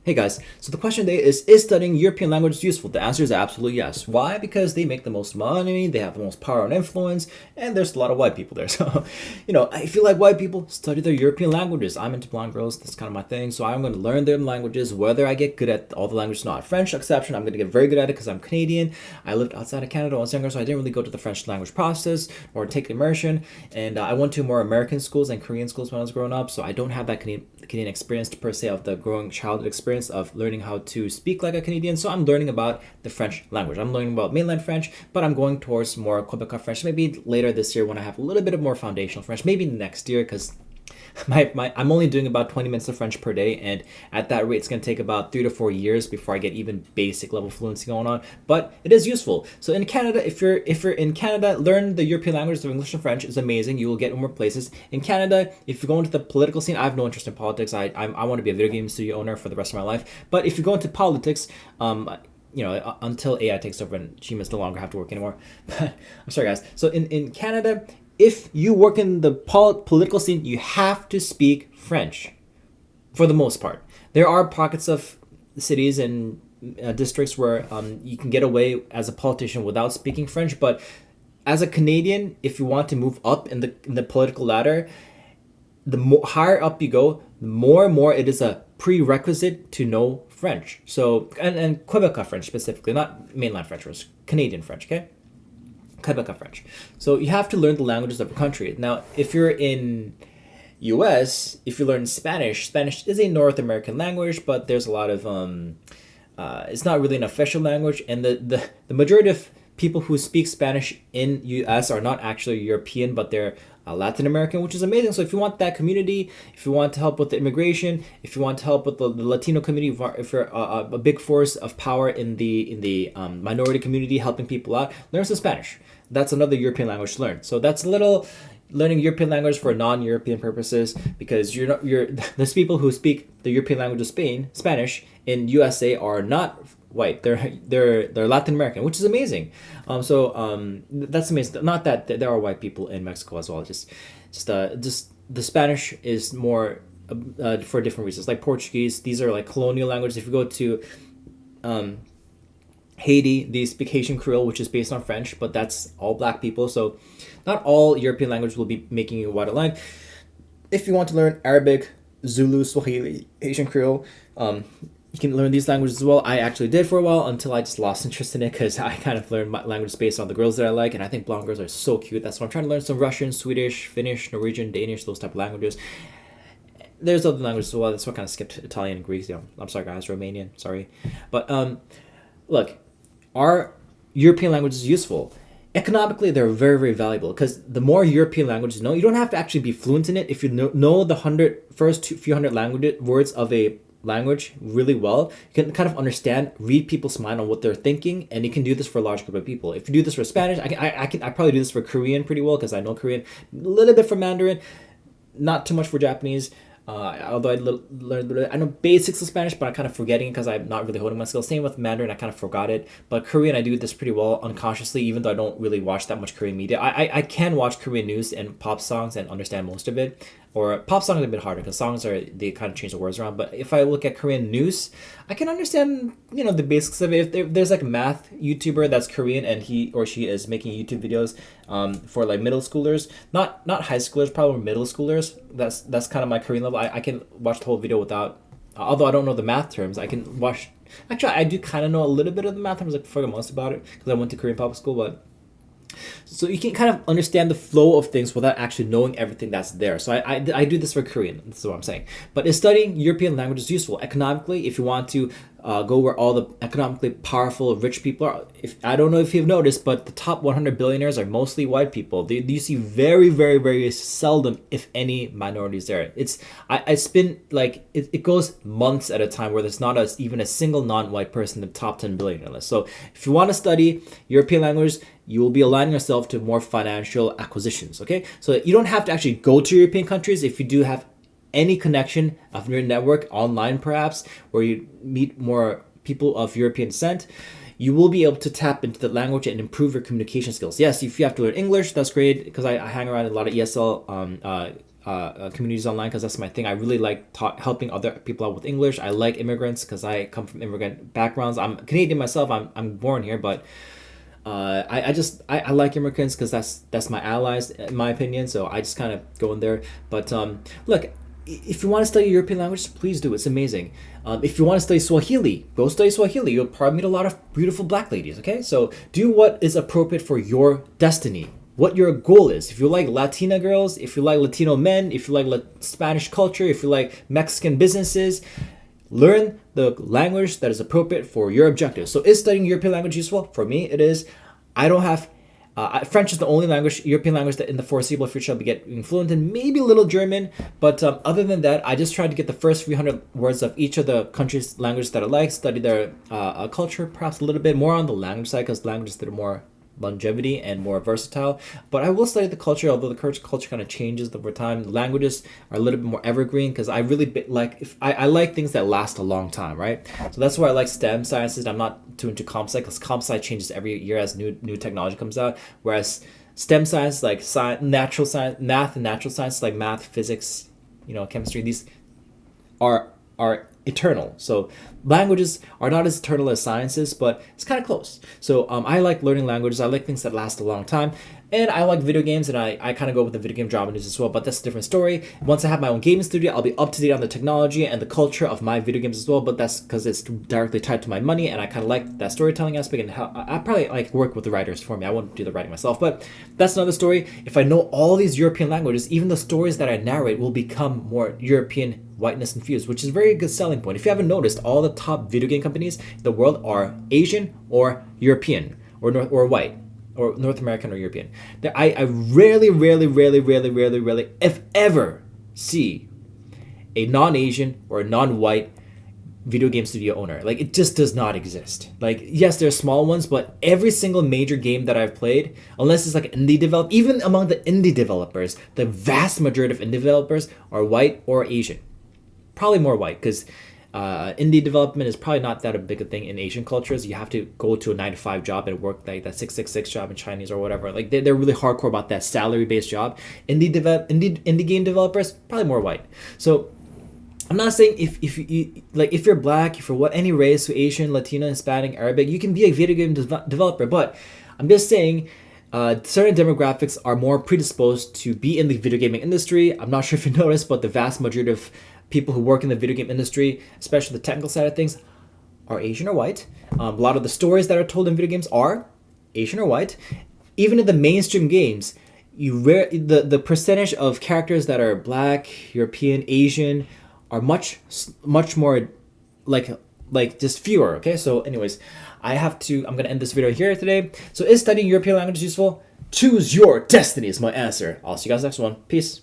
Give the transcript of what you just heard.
Hey guys, so the question today is studying European languages useful? The answer is absolutely yes. Why? Because they make the most money, they have the most power and influence, and there's a lot of white people there. So, if you like white people, study their European languages. I'm into blonde girls, that's kind of my thing. So I'm going to learn their languages, whether I get good at all the languages or not. French, exception, I'm going to get very good at it because I'm Canadian. I lived outside of Canada when I was younger, so I didn't really go to the French language process or take immersion. And I went to more American schools and Korean schools when I was growing up, so I don't have that Canadian experience per se of the growing childhood experience of learning how to speak like a Canadian. So I'm learning about the French language. I'm learning about mainland French, but I'm going towards more Quebecois French. Maybe later this year when I have a little bit of more foundational French. Maybe next year because I'm only doing about 20 minutes of French per day, and at that rate, it's going to take about 3 to 4 years before I get even basic level fluency going on. But it is useful. So in Canada, if you're in Canada, learn the European languages of English and French is amazing. You will get more places in Canada. If you go into the political scene, I have no interest in politics. I want to be a video game studio owner for the rest of my life. But if you go into politics, until AI takes over and humans no longer have to work anymore. I'm sorry, guys. So in Canada, if you work in the political scene, you have to speak French for the most part. There are pockets of cities and districts where you can get away as a politician without speaking French, but as a Canadian, if you want to move up in the political ladder, the higher up you go, the more and more it is a prerequisite to know French. So and Quebecois French specifically, not mainland French, it's Canadian French, okay? Quebecois French. So you have to learn the languages of a country. Now, if you're in US, if you learn Spanish, Spanish is a North American language, but there's a lot of it's not really an official language, and the majority of people who speak Spanish in US are not actually European, but they're Latin American, which is amazing. So if you want that community, if you want to help with the immigration, if you want to help with the Latino community, if you're a big force of power in the minority community, helping people out, learn some Spanish. That's another European language to learn. So that's a little learning European language for non-European purposes, because you're those people who speak the European language of Spanish in USA are not white. They're Latin American, which is amazing. That's amazing. Not that there are white people in Mexico as well. Just the Spanish is more for different reasons. Like Portuguese, these are like colonial languages. If you go to Haiti, they speak Haitian Creole, which is based on French, but that's all black people. So not all European languages will be making you white aligned. If you want to learn Arabic, Zulu, Swahili, Haitian Creole, you can learn these languages as well. I actually did for a while until I just lost interest in it because I kind of learned my language based on the girls that I like, and I think blonde girls are so cute. That's why I'm trying to learn some Russian, Swedish, Finnish, Norwegian, Danish, those type of languages. There's other languages as well. That's why I kind of skipped Italian and Greek. I'm sorry, guys, Romanian, sorry. But look, are European languages useful? Economically, they're very, very valuable because the more European languages you know, you don't have to actually be fluent in it. If you know the few hundred language words of a language really well, you can kind of understand, read people's mind on what they're thinking, and you can do this for a large group of people. If you do this for Spanish, I probably do this for Korean pretty well because I know Korean, a little bit for Mandarin, not too much for Japanese. Although I know basics of Spanish, but I'm kind of forgetting it because I'm not really holding my skills. Same with Mandarin, I kind of forgot it. But Korean, I do this pretty well unconsciously, even though I don't really watch that much Korean media. I can watch Korean news and pop songs and understand most of it. Or pop songs are a bit harder because they kind of change the words around. But if I look at Korean news, I can understand the basics of it. If there's like a math YouTuber that's Korean and he or she is making YouTube videos for like middle schoolers, not high schoolers, probably middle schoolers. That's kind of my Korean level. I can watch the whole video without, although I don't know the math terms. I can watch. Actually, I do kind of know a little bit of the math terms, like for the most about it, because I went to Korean public school, but. So you can kind of understand the flow of things without actually knowing everything that's there. So I do this for Korean. This is what I'm saying. But is studying European language is useful economically if you want to go where all the economically powerful, rich people are. If I don't know if you've noticed, but the top 100 billionaires are mostly white people. You see very, very, very seldom, if any, minorities there. I spin like it goes months at a time where there's not even a single non-white person in the top 10 billionaire list. So if you want to study European language, you will be aligning yourself to more financial acquisitions. Okay, so you don't have to actually go to European countries if you do have any connection of your network online, perhaps, where you meet more people of European descent. You will be able to tap into the language and improve your communication skills. Yes, if you have to learn English, that's great because I hang around a lot of ESL communities online because that's my thing. I really like helping other people out with English. I like immigrants because I come from immigrant backgrounds. I'm Canadian myself. I'm born here, but I like immigrants because that's my allies in my opinion. So I just kind of go in there. But look, if you want to study European languages, please do. It's amazing. If you want to study Swahili, go study Swahili. You'll probably meet a lot of beautiful black ladies. Okay, so do what is appropriate for your destiny. What your goal is. If you like Latina girls, if you like Latino men, if you like Spanish culture, if you like Mexican businesses, learn the language that is appropriate for your objectives. So is studying European language useful? For me, it is. I don't have French is the only European language that in the foreseeable future I'll be getting fluent in, maybe a little German, but other than that, I just tried to get the first 300 words of each of the countries' languages that I like, study their culture, perhaps a little bit more on the language side, because languages that are more longevity and more versatile. But I will study the culture, although the culture kind of changes over time. Languages are a little bit more evergreen because I really like I like things that last a long time, right? So that's why I like STEM sciences. I'm not too into comp sci because comp sci changes every year as new technology comes out. Whereas STEM science like natural science, math and natural science like math, physics, chemistry, these are eternal. So languages are not as eternal as sciences, but it's kind of close. So I like learning languages. I like things that last a long time. And I like video games, and I kind of go with the video game drama news as well, but that's a different story. Once I have my own gaming studio, I'll be up to date on the technology and the culture of my video games as well, but that's because it's directly tied to my money, and I kind of like that storytelling aspect, and how I probably like work with the writers for me. I won't do the writing myself, but that's another story. If I know all these European languages, even the stories that I narrate will become more European whiteness infused, which is a very good selling point. If you haven't noticed, all the top video game companies in the world are Asian or European or white, or North American or European. I rarely, if ever, see a non-Asian or a non-white video game studio owner. Like, it just does not exist. Like, yes, there are small ones, but every single major game that I've played, unless it's like indie developed, even among the indie developers, the vast majority of indie developers are white or Asian. Probably more white, because indie development is probably not that a big a thing in Asian cultures. You have to go to a 9-to-5 job and work like that 666 job in Chinese or whatever. Like they're really hardcore about that salary-based job. Indie game developers probably more white. So I'm not saying if you're black, if you're any race, so Asian, Latino, Hispanic, Arabic, you can be a video game developer. But I'm just saying certain demographics are more predisposed to be in the video gaming industry. I'm not sure if you noticed, but the vast majority of people who work in the video game industry, especially the technical side of things, are Asian or white. A lot of the stories that are told in video games are Asian or white. Even in the mainstream games, the percentage of characters that are black, European, Asian are much more like just fewer. Okay, so anyways, I'm gonna end this video here today. So is studying European languages useful? Choose your destiny is my answer. I'll see you guys next one. Peace.